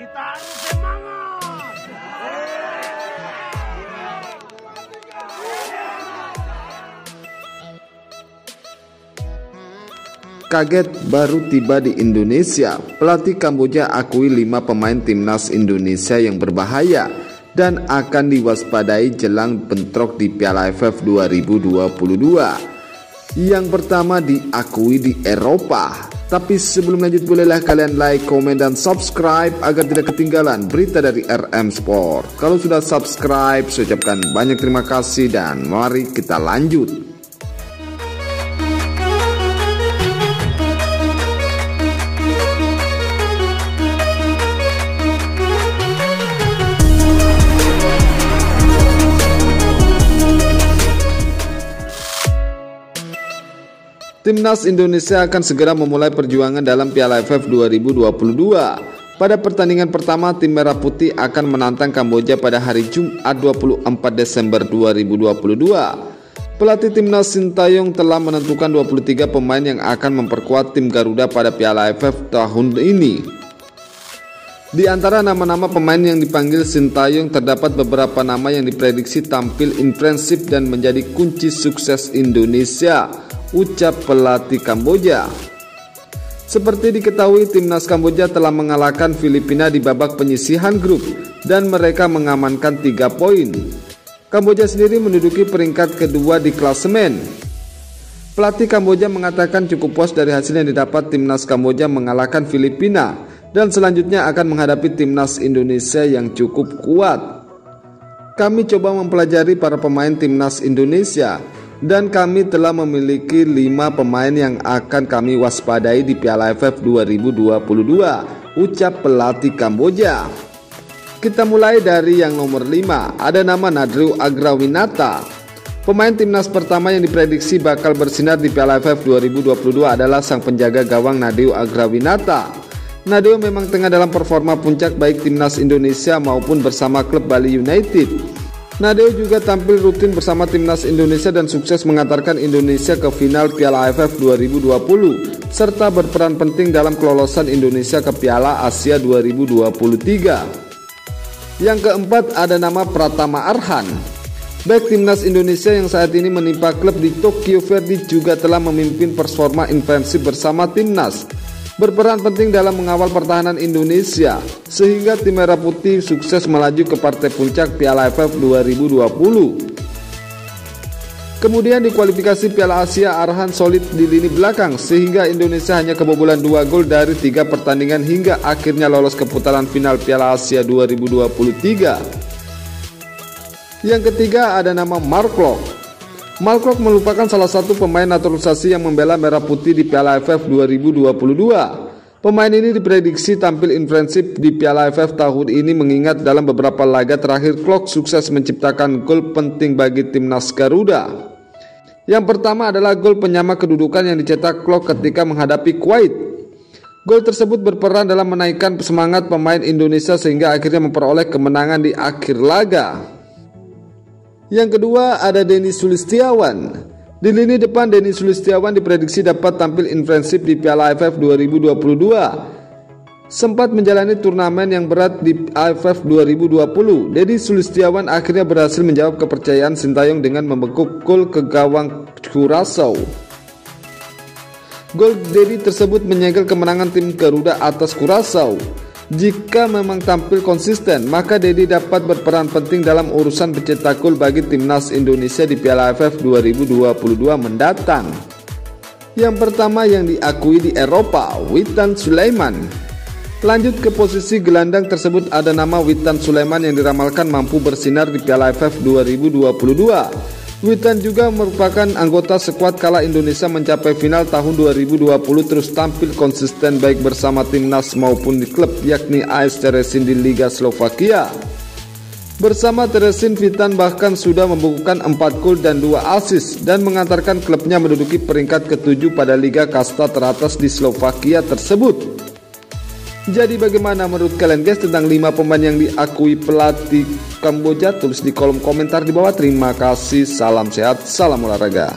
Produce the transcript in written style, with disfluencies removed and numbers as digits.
Kita harus semangat. Kaget baru tiba di Indonesia, pelatih Kamboja akui 5 pemain timnas Indonesia yang berbahaya dan akan diwaspadai jelang bentrok di Piala AFF 2022. Yang pertama diakui di Eropa. Tapi sebelum lanjut, bolehlah kalian like, komen, dan subscribe agar tidak ketinggalan berita dari RM Sport. Kalau sudah subscribe, saya ucapkan banyak terima kasih dan mari kita lanjut. Timnas Indonesia akan segera memulai perjuangan dalam Piala AFF 2022. Pada pertandingan pertama, tim Merah Putih akan menantang Kamboja pada hari Jumat 24 Desember 2022. Pelatih timnas Sintayong telah menentukan 23 pemain yang akan memperkuat tim Garuda pada Piala AFF tahun ini. Di antara nama-nama pemain yang dipanggil Sintayong terdapat beberapa nama yang diprediksi tampil intensif dan menjadi kunci sukses Indonesia, ucap pelatih Kamboja. Seperti diketahui, timnas Kamboja telah mengalahkan Filipina di babak penyisihan grup dan mereka mengamankan 3 poin. Kamboja sendiri menduduki peringkat kedua di klasemen. Pelatih Kamboja mengatakan cukup puas dari hasil yang didapat timnas Kamboja mengalahkan Filipina dan selanjutnya akan menghadapi timnas Indonesia yang cukup kuat. Kami coba mempelajari para pemain timnas Indonesia dan kami telah memiliki 5 pemain yang akan kami waspadai di Piala AFF 2022, ucap pelatih Kamboja. Kita mulai dari yang nomor 5, ada nama Nadeo Agrawinata. Pemain timnas pertama yang diprediksi bakal bersinar di Piala AFF 2022 adalah sang penjaga gawang Nadeo Agrawinata. Nadeo memang tengah dalam performa puncak baik timnas Indonesia maupun bersama klub Bali United. Nadeo juga tampil rutin bersama timnas Indonesia dan sukses mengantarkan Indonesia ke final Piala AFF 2020 serta berperan penting dalam kelolosan Indonesia ke Piala Asia 2023. Yang keempat ada nama Pratama Arhan. Baik timnas Indonesia yang saat ini menimpa klub di Tokyo Verde juga telah memimpin performa intensif bersama timnas, berperan penting dalam mengawal pertahanan Indonesia sehingga tim Merah Putih sukses melaju ke partai puncak Piala AFF 2020. Kemudian di kualifikasi Piala Asia, Arhan solid di lini belakang sehingga Indonesia hanya kebobolan 2 gol dari 3 pertandingan hingga akhirnya lolos ke putaran final Piala Asia 2023. Yang ketiga ada nama Mark Klok. Mark Klok merupakan salah satu pemain naturalisasi yang membela Merah Putih di Piala AFF 2022. Pemain ini diprediksi tampil intensif di Piala AFF tahun ini mengingat dalam beberapa laga terakhir Klok sukses menciptakan gol penting bagi timnas Garuda. Yang pertama adalah gol penyama kedudukan yang dicetak Klok ketika menghadapi Kuwait. Gol tersebut berperan dalam menaikkan semangat pemain Indonesia sehingga akhirnya memperoleh kemenangan di akhir laga. Yang kedua ada Denny Sulistiawan. Di lini depan Denny Sulistiawan diprediksi dapat tampil intensif di Piala AFF 2022. Sempat menjalani turnamen yang berat di AFF 2020, Denny Sulistiawan akhirnya berhasil menjawab kepercayaan Sintayong dengan membekuk gol ke gawang Curaçao. Gol Denny tersebut menyegel kemenangan tim Garuda atas Curaçao. Jika memang tampil konsisten, maka Dedi dapat berperan penting dalam urusan pencetak gol bagi timnas Indonesia di Piala AFF 2022 mendatang. Yang pertama yang diakui di Eropa, Witan Sulaiman. Lanjut ke posisi gelandang tersebut ada nama Witan Sulaiman yang diramalkan mampu bersinar di Piala AFF 2022. Witan juga merupakan anggota skuad kala Indonesia mencapai final tahun 2020 terus tampil konsisten baik bersama timnas maupun di klub yakni AS Terezin di Liga Slovakia. Bersama Terezin, Witan bahkan sudah membukukan 4 gol dan 2 assist dan mengantarkan klubnya menduduki peringkat ke-7 pada Liga Kasta teratas di Slovakia tersebut. Jadi bagaimana menurut kalian guys tentang 5 pemain yang diakui pelatih Kamboja? Tulis di kolom komentar di bawah. Terima kasih, salam sehat, salam olahraga.